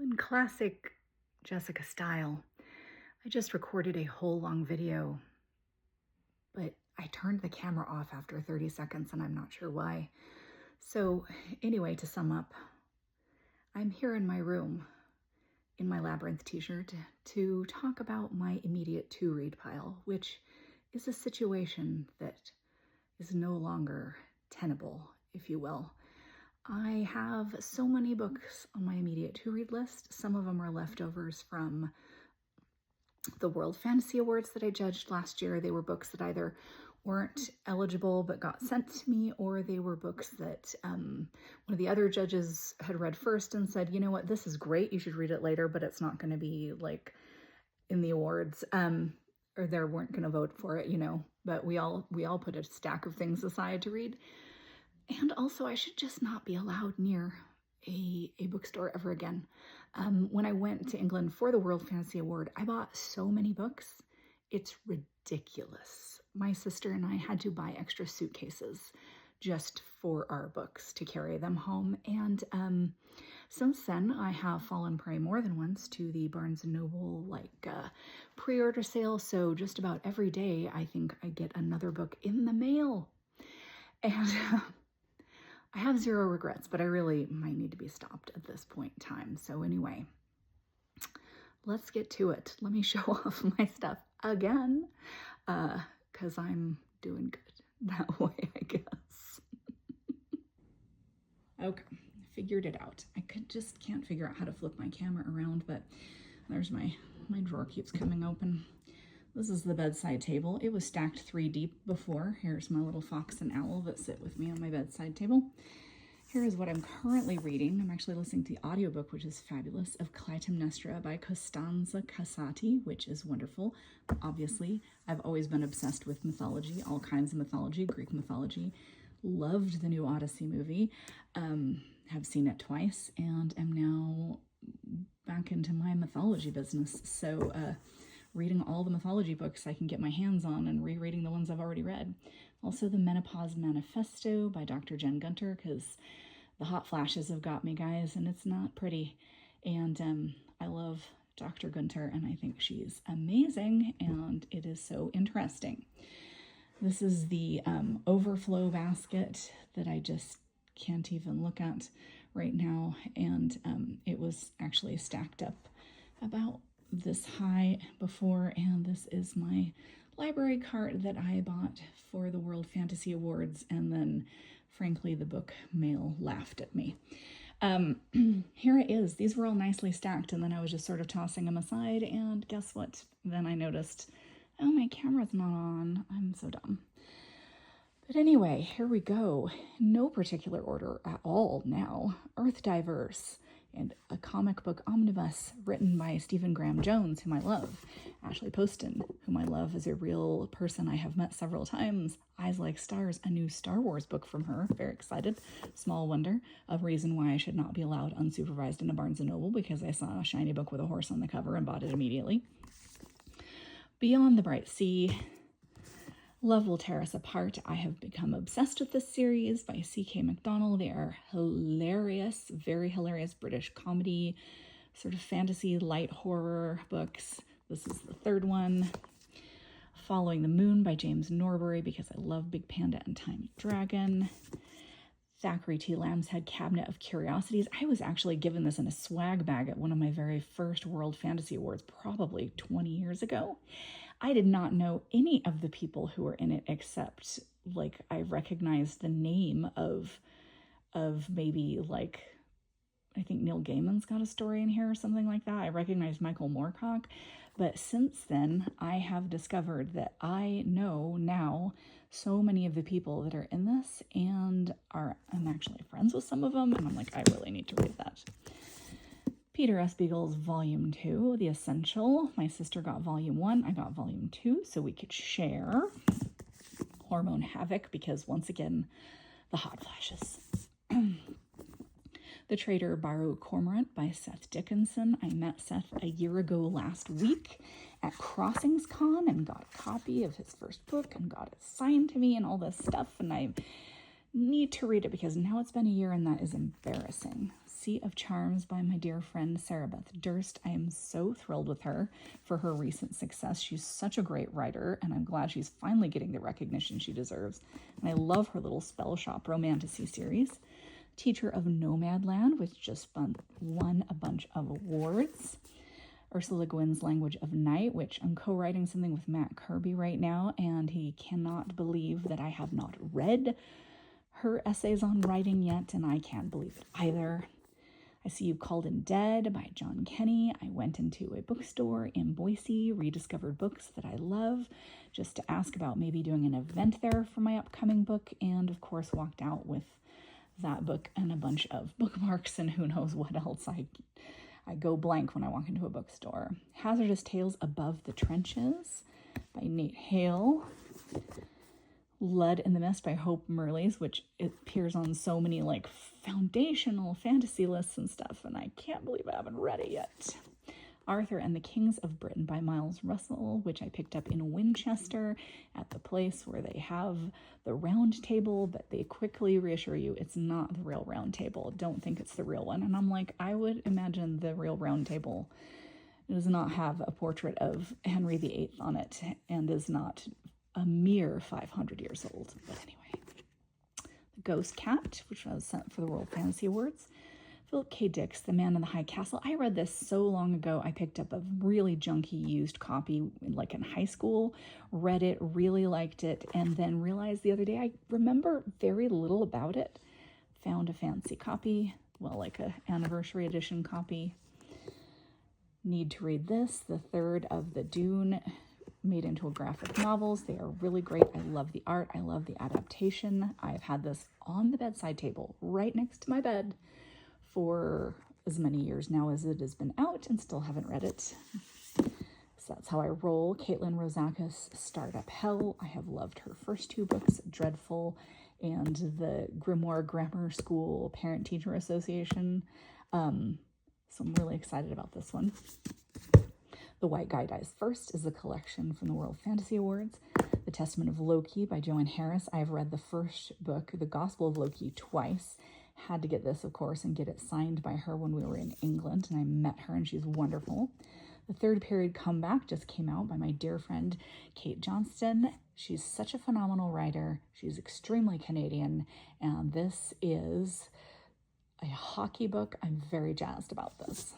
In classic Jessica style, I just recorded a whole long video, but I turned the camera off after 30 seconds and I'm not sure why. So anyway, to sum up, I'm here in my room in my Labyrinth t-shirt to talk about my immediate to-read pile, which is a situation that is no longer tenable, if you will. I have so many books on my immediate to-read list. Some of them are leftovers from the World Fantasy Awards that I judged last year. They were books that either weren't eligible but got sent to me, or they were books that one of the other judges had read first and said, you know what, this is great, you should read it later, but it's not going to be like in the awards, or they weren't going to vote for it, you know. But we all put a stack of things aside to read. And also, I should just not be allowed near a bookstore ever again. When I went to England for the World Fantasy Award, I bought so many books. It's ridiculous. My sister and I had to buy extra suitcases just for our books to carry them home. And since then, I have fallen prey more than once to the Barnes & Noble pre-order sale. So just about every day, I think I get another book in the mail. And I have zero regrets, but I really might need to be stopped at this point in time. So anyway, let's get to it. Let me show off my stuff again, because I'm doing good that way, I guess. Okay, figured it out. I just can't figure out how to flip my camera around, but there's my drawer keeps coming open. This is the bedside table. It was stacked 3 deep before. Here's my little fox and owl that sit with me on my bedside table. Here is what I'm currently reading. I'm actually listening to the audiobook, which is fabulous, of Clytemnestra by Costanza Casati, which is wonderful. Obviously, I've always been obsessed with mythology, all kinds of mythology, Greek mythology. Loved the new Odyssey movie. Have seen it twice and am now back into my mythology business. So, reading all the mythology books I can get my hands on and rereading the ones I've already read. Also the Menopause Manifesto by Dr. Jen Gunter, because the hot flashes have got me, guys, and it's not pretty. And I love Dr. Gunter, and I think she's amazing, and it is so interesting. This is the overflow basket that I just can't even look at right now, and it was actually stacked up about this high before, and this is my library cart that I bought for the World Fantasy Awards, and then frankly the book mail laughed at me. Here it is. These were all nicely stacked, and then I was just sort of tossing them aside, and guess what? Then I noticed, oh, my camera's not on. I'm so dumb. But anyway, here we go. No particular order at all now. Earth Divers, and a comic book omnibus written by Stephen Graham Jones, whom I love. Ashley Poston, whom I love as a real person I have met several times. Eyes Like Stars, a new Star Wars book from her. Very excited. Small wonder. A reason why I should not be allowed unsupervised in a Barnes & Noble, because I saw a shiny book with a horse on the cover and bought it immediately. Beyond the Bright Sea. Love Will Tear Us Apart. I have become obsessed with this series by C.K. McDonald. They are hilarious, very hilarious British comedy, sort of fantasy, light horror books. This is the 3rd one. Following the Moon by James Norbury, because I love Big Panda and Tiny Dragon. Thackeray T. Lamb's Head Cabinet of Curiosities. I was actually given this in a swag bag at one of my very first World Fantasy Awards, probably 20 years ago. I did not know any of the people who were in it, except I recognized the name of maybe I think Neil Gaiman's got a story in here or something like that. I recognized Michael Moorcock. But since then, I have discovered that I know now so many of the people that are in this, and I'm actually friends with some of them, and I'm like, I really need to read that. Peter S. Beagle's Volume 2, The Essential. My sister got Volume 1, I got Volume 2, so we could share. Hormone Havoc, because once again, the hot flashes. The Traitor Baru Cormorant by Seth Dickinson. I met Seth a year ago last week at Crossings Con and got a copy of his first book and got it signed to me and all this stuff, and I Need to read it because now it's been a year and that is embarrassing. Sea of Charms by my dear friend Sarah Beth Durst. I am so thrilled with her for her recent success. She's such a great writer, and I'm glad she's finally getting the recognition she deserves. And I love her little Spell Shop Romantasy series. Teacher of Nomadland, which just won a bunch of awards. Ursula Guin's Language of Night, which I'm co-writing something with Matt Kirby right now, and he cannot believe that I have not read her essays on writing yet, and I can't believe it either. I See You Called in Dead by John Kenny. I went into a bookstore in Boise, rediscovered books that I love, just to ask about maybe doing an event there for my upcoming book, and of course walked out with that book and a bunch of bookmarks and who knows what else. I go blank when I walk into a bookstore. Hazardous Tales Above the Trenches by Nate Hale. Lead in the Mist by Hope Merles, which it appears on so many like foundational fantasy lists and stuff, and I can't believe I haven't read it yet. Arthur and the Kings of Britain by Miles Russell, which I picked up in Winchester at the place where they have the round table, but they quickly reassure you it's not the real round table. Don't think it's the real one. And I'm like, I would imagine the real round table does not have a portrait of Henry VIII on it and is not a mere 500 years old. But anyway, The Ghost Cat, which was sent for the World Fantasy Awards. Philip K. Dick's The Man in the High Castle. I read this so long ago. I picked up a really junky used copy like in high school, read it, really liked it, and then realized the other day I remember very little about it. Found a fancy copy, well, like a anniversary edition copy. Need to read this, the third of the Dune made into a graphic novels. They are really great. I love the art. I love the adaptation. I've had this on the bedside table right next to my bed for as many years now as it has been out and still haven't read it. So that's how I roll. Caitlin Rozakis, Startup Hell. I have loved her first two books, Dreadful and the Grimoire Grammar School Parent-Teacher Association. So I'm really excited about this one. The White Guy Dies First is a collection from the World Fantasy Awards. The Testament of Loki by Joanne Harris. I've read the first book, The Gospel of Loki, twice. Had to get this, of course, and get it signed by her when we were in England, and I met her, and she's wonderful. The Third Period Comeback just came out by my dear friend Kate Johnston. She's such a phenomenal writer. She's extremely Canadian, and this is a hockey book. I'm very jazzed about this.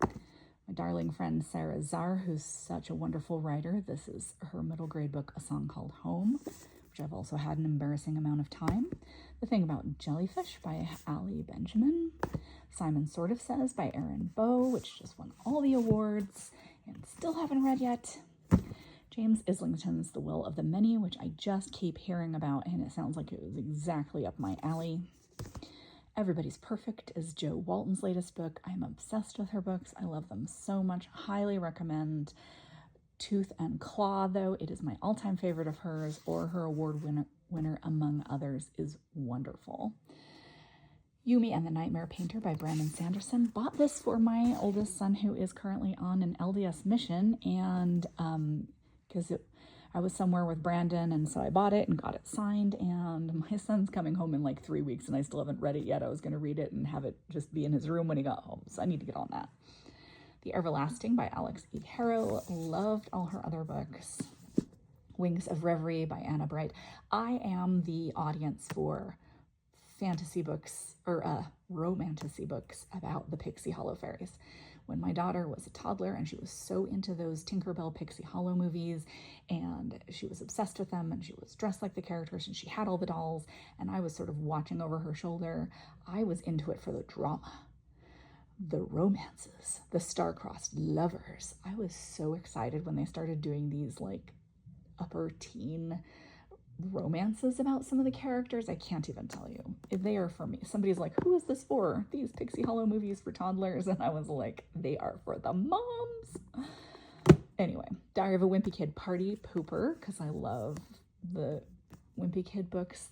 My darling friend Sarah Zar, who's such a wonderful writer. This is her middle grade book, A Song Called Home, which I've also had an embarrassing amount of time. The Thing About Jellyfish by Ali Benjamin. Simon Sort of Says by Erin Bow, which just won all the awards and still haven't read yet. James Islington's The Will of the Many, which I just keep hearing about, and it sounds like it was exactly up my alley. Everybody's Perfect is Jo Walton's latest book. I'm obsessed with her books. I love them so much. Highly recommend. Tooth and Claw, though, it is my all-time favorite of hers, or her award winner among others, is wonderful. Yumi and the Nightmare Painter by Brandon Sanderson. Bought this for my oldest son, who is currently on an LDS mission, and because I was somewhere with Brandon, and so I bought it and got it signed, and my son's coming home in like 3 weeks, and I still haven't read it yet. I was going to read it and have it just be in his room when he got home, so I need to get on that. The Everlasting by Alex E. Harrow. Loved all her other books. Wings of Reverie by Anna Bright. I am the audience for fantasy books, or romantasy books about the Pixie Hollow fairies. When my daughter was a toddler and she was so into those Tinkerbell Pixie Hollow movies, and she was obsessed with them, and she was dressed like the characters, and she had all the dolls, and I was sort of watching over her shoulder, I was into it for the drama, the romances, the star-crossed lovers. I was so excited when they started doing these like upper teen romances about some of the characters. I can't even tell you. They are for me. Somebody's like, who is this for? These Pixie Hollow movies for toddlers? And I was like, they are for the moms. Anyway, Diary of a Wimpy Kid Party Pooper, because I love the Wimpy Kid books.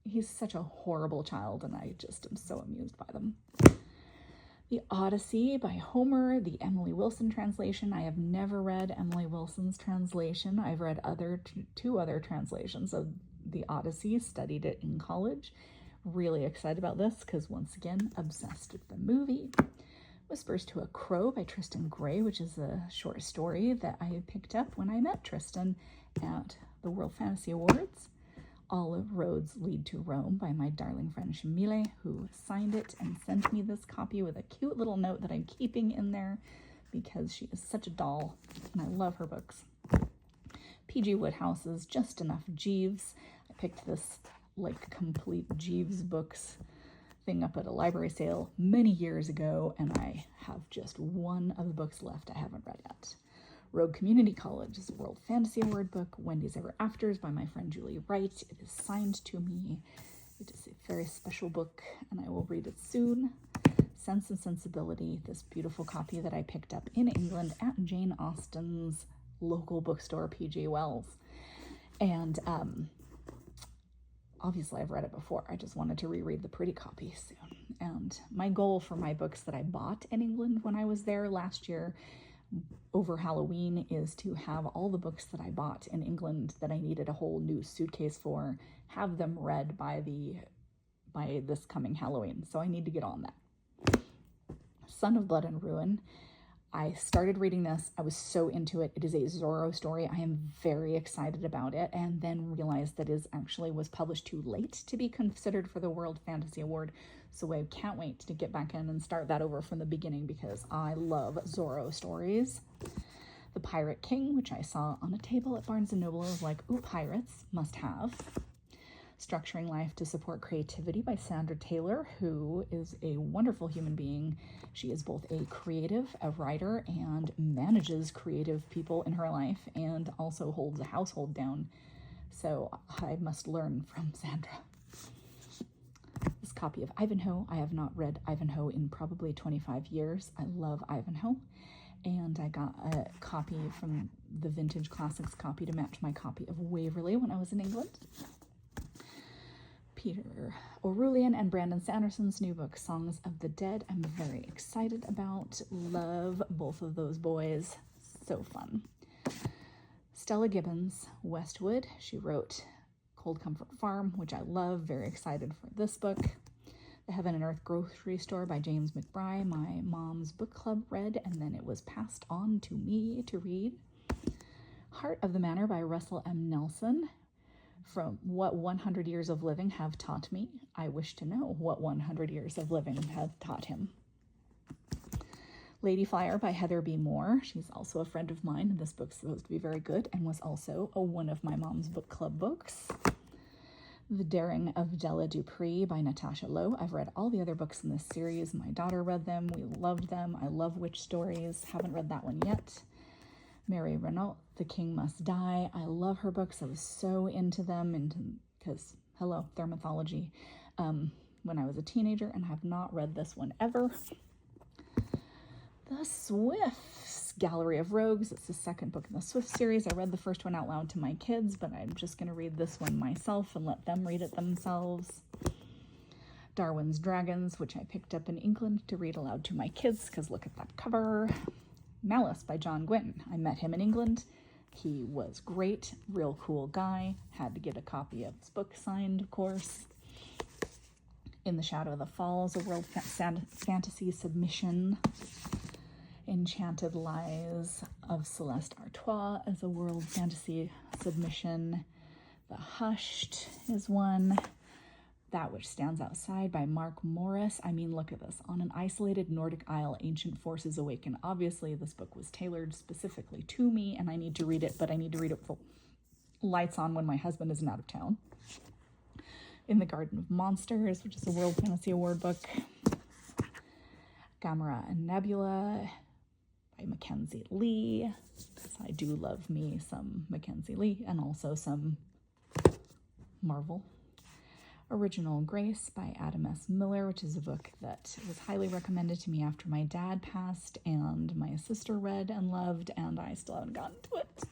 He's such a horrible child, and I just am so amused by them. The Odyssey by Homer, the Emily Wilson translation. I have never read Emily Wilson's translation. I've read two other translations of The Odyssey, studied it in college. Really excited about this because, once again, obsessed with the movie. Whispers to a Crow by Tristan Gray, which is a short story that I picked up when I met Tristan at the World Fantasy Awards. All Roads Lead to Rome by my darling friend Shamile, who signed it and sent me this copy with a cute little note that I'm keeping in there because she is such a doll and I love her books. P.G. Woodhouse's Just Enough Jeeves. I picked this like complete Jeeves books thing up at a library sale many years ago, and I have just one of the books left I haven't read yet. Rogue Community College is a World Fantasy Award book. Wendy's Ever Afters by my friend Julie Wright. It is signed to me. It is a very special book, and I will read it soon. Sense and Sensibility, this beautiful copy that I picked up in England at Jane Austen's local bookstore, P.G. Wells. And obviously I've read it before. I just wanted to reread the pretty copy soon. And my goal for my books that I bought in England when I was there last year over Halloween is to have all the books that I bought in England that I needed a whole new suitcase for, have them read by this coming Halloween. So I need to get on that. Son of Blood and Ruin. I started reading this. I was so into it. It is a Zorro story. I am very excited about it, and then realized that it actually was published too late to be considered for the World Fantasy Award. So I can't wait to get back in and start that over from the beginning because I love Zorro stories. The Pirate King, which I saw on a table at Barnes & Noble. I was like, ooh, pirates, must have. Structuring Life to Support Creativity by Sandra Taylor, who is a wonderful human being. She is both a creative, a writer, and manages creative people in her life, and also holds a household down. So I must learn from Sandra. This copy of Ivanhoe. I have not read Ivanhoe in probably 25 years. I love Ivanhoe. And I got a copy from the Vintage Classics copy to match my copy of Waverley when I was in England. Peter O'Rulian and Brandon Sanderson's new book, Songs of the Dead. I'm very excited about. Love both of those boys. So fun. Stella Gibbons, Westwood. She wrote Cold Comfort Farm, which I love. Very excited for this book. The Heaven and Earth Grocery Store by James McBride. My mom's book club read, and then it was passed on to me to read. Heart of the Manor by Russell M. Nelson. From What 100 Years of Living Have Taught Me. I wish to know what 100 years of living have taught him. Lady Flyer by Heather B. Moore. She's also a friend of mine, and this book's supposed to be very good and was also one of my mom's book club books. The Daring of Della Dupree by Natasha Lowe. I've read all the other books in this series. My daughter read them. We loved them. I love witch stories. Haven't read that one yet. Mary Renault, The King Must Die. I love her books. I was so into them because, hello, they're mythology, when I was a teenager, and have not read this one ever. The Swifts, Gallery of Rogues. It's the second book in the Swift series. I read the first one out loud to my kids, but I'm just going to read this one myself and let them read it themselves. Darwin's Dragons, which I picked up in England to read aloud to my kids, because look at that cover. Malice by John Gwynne. I met him in England. He was great, real cool guy. Had to get a copy of his book signed, of course. In the Shadow of the Falls, a World Fantasy submission. Enchanted Lies of Celeste Artois as a World Fantasy submission. The Hushed is one. That Which Stands Outside by Mark Morris. I mean, look at this. On an isolated Nordic isle, ancient forces awaken. Obviously, this book was tailored specifically to me, and I need to read it, but I need to read it full lights on when my husband isn't out of town. In the Garden of Monsters, which is a World Fantasy Award book. Gamera and Nebula by Mackenzie Lee. Because I do love me some Mackenzie Lee, and also some Marvel. Original Grace by Adam S. Miller, which is a book that was highly recommended to me after my dad passed, and my sister read and loved, and I still haven't gotten to it.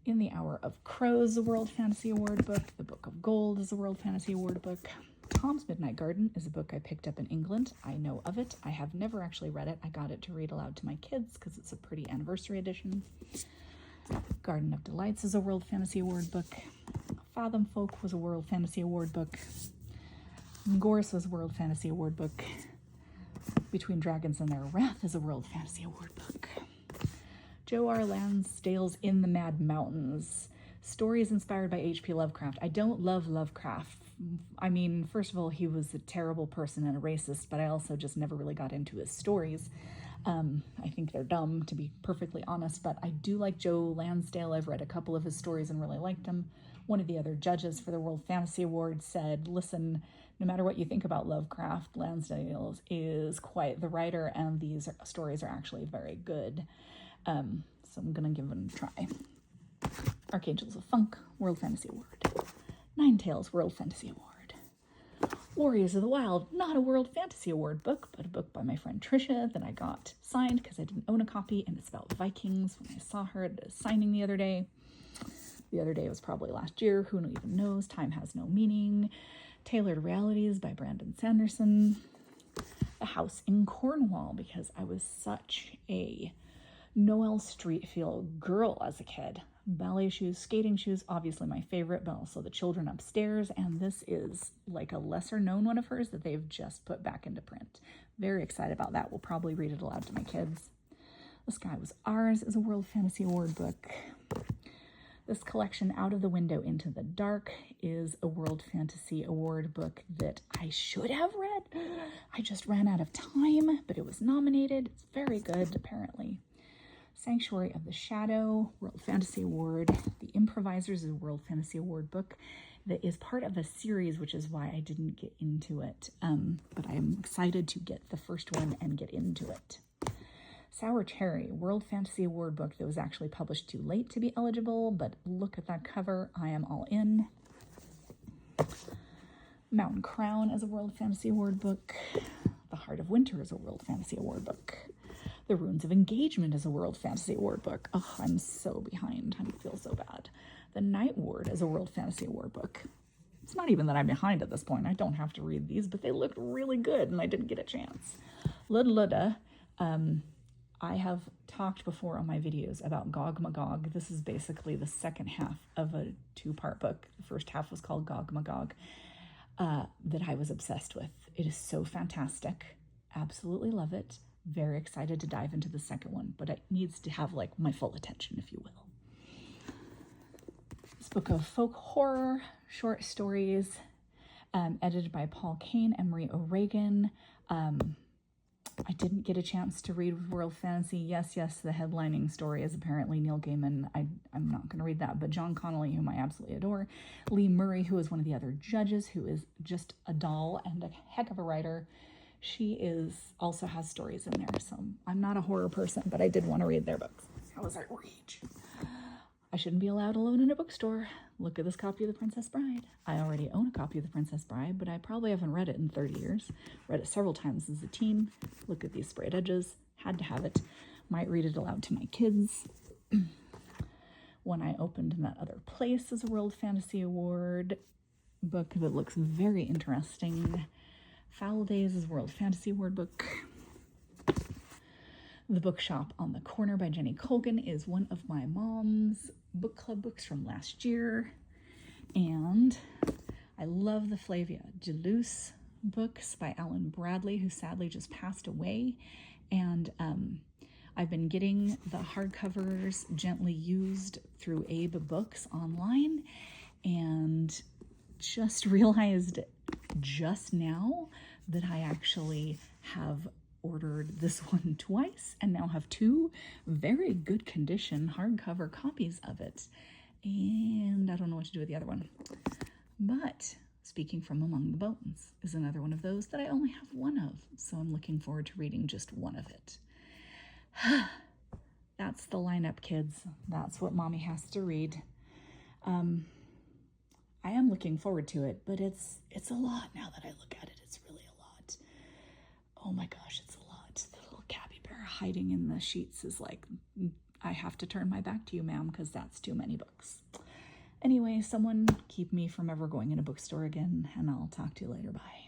In the Hour of Crows, a World Fantasy Award book. The Book of Gold is a World Fantasy Award book. Tom's Midnight Garden is a book I picked up in England. I know of it. I have never actually read it. I got it to read aloud to my kids because it's a pretty anniversary edition. Garden of Delights is a World Fantasy Award book. Fathom Folk was a World Fantasy Award book. Gorse was a World Fantasy Award book. Between Dragons and Their Wrath is a World Fantasy Award book. Joe R. Lansdale's In the Mad Mountains. Stories inspired by H.P. Lovecraft. I don't love Lovecraft. I mean, first of all, he was a terrible person and a racist, but I also just never really got into his stories. I think they're dumb, to be perfectly honest, but I do like Joe Lansdale. I've read a couple of his stories and really liked them. One of the other judges for the World Fantasy Award said, listen, no matter what you think about Lovecraft, Lansdale is quite the writer, and these stories are actually very good. So I'm going to give them a try. Archangels of Funk, World Fantasy Award. Nine Tails, World Fantasy Award. Warriors of the Wild, not a World Fantasy Award book, but a book by my friend Trisha that I got signed because I didn't own a copy, and it's about Vikings. When I saw her at a signing the other day was probably last year, who even knows, time has no meaning. Tailored Realities by Brandon Sanderson. The House in Cornwall, because I was such a Noel Streatfeild girl as a kid. Ballet shoes, skating shoes, obviously my favorite, but also The Children Upstairs, and this is like a lesser known one of hers that they've just put back into print. Very excited about that. We'll probably read it aloud to my kids. The Sky Was Ours is a World Fantasy Award book. This collection, Out of the Window into the Dark, is a World Fantasy Award book that I should have read. I just ran out of time, but it was nominated. It's very good, apparently. Sanctuary of the Shadow, World Fantasy Award. The Improvisers is a World Fantasy Award book that is part of a series, which is why I didn't get into it. But I am excited to get the first one and get into it. Sour Cherry, World Fantasy Award book that was actually published too late to be eligible, but look at that cover. I am all in. Mountain Crown is a World Fantasy Award book. The Heart of Winter is a World Fantasy Award book. The Runes of Engagement is a World Fantasy Award book. Oh, I'm so behind. I feel so bad. The Night Ward is a World Fantasy Award book. It's not even that I'm behind at this point. I don't have to read these, but they looked really good, and I didn't get a chance. Ludluda. I have talked before on my videos about Gog Magog. This is basically the second half of a two-part book. The first half was called Gog Magog, that I was obsessed with. It is so fantastic. Absolutely love it. Very excited to dive into the second one, but it needs to have like my full attention, if you will. This book of folk horror, short stories, edited by Paul Kane, Emery O'Regan. I didn't get a chance to read World Fantasy. Yes, the headlining story is apparently Neil Gaiman. I'm not going to read that, but John Connolly, whom I absolutely adore. Lee Murray, who is one of the other judges, who is just a doll and a heck of a writer. She also has stories in there, so I'm not a horror person, but I did want to read their books. How was our rage? I shouldn't be allowed alone in a bookstore. Look at this copy of The Princess Bride. I already own a copy of The Princess Bride, but I probably haven't read it in 30 years. Read it several times as a teen. Look at these sprayed edges. Had to have it. Might read it aloud to my kids. When I Opened in That Other Place is a World Fantasy Award book that looks very interesting. Foul Days is a World Fantasy Award book. The Bookshop on the Corner by Jenny Colgan is one of my mom's book club books from last year. And I love the Flavia Deluce books by Alan Bradley, who sadly just passed away. And I've been getting the hardcovers gently used through Abe Books online, and just realized just now that I actually have ordered this one twice and now have two very good condition hardcover copies of it, and I don't know what to do with the other one. But Speaking from Among the Bones is another one of those that I only have one of, so I'm looking forward to reading just one of it. That's the lineup, kids. That's what mommy has to read. I am looking forward to it, but it's a lot now that I look at it. It's really a lot. Oh my gosh, it's a lot. The little capybara hiding in the sheets is like, I have to turn my back to you, ma'am, because that's too many books. Anyway, someone keep me from ever going in a bookstore again, and I'll talk to you later. Bye.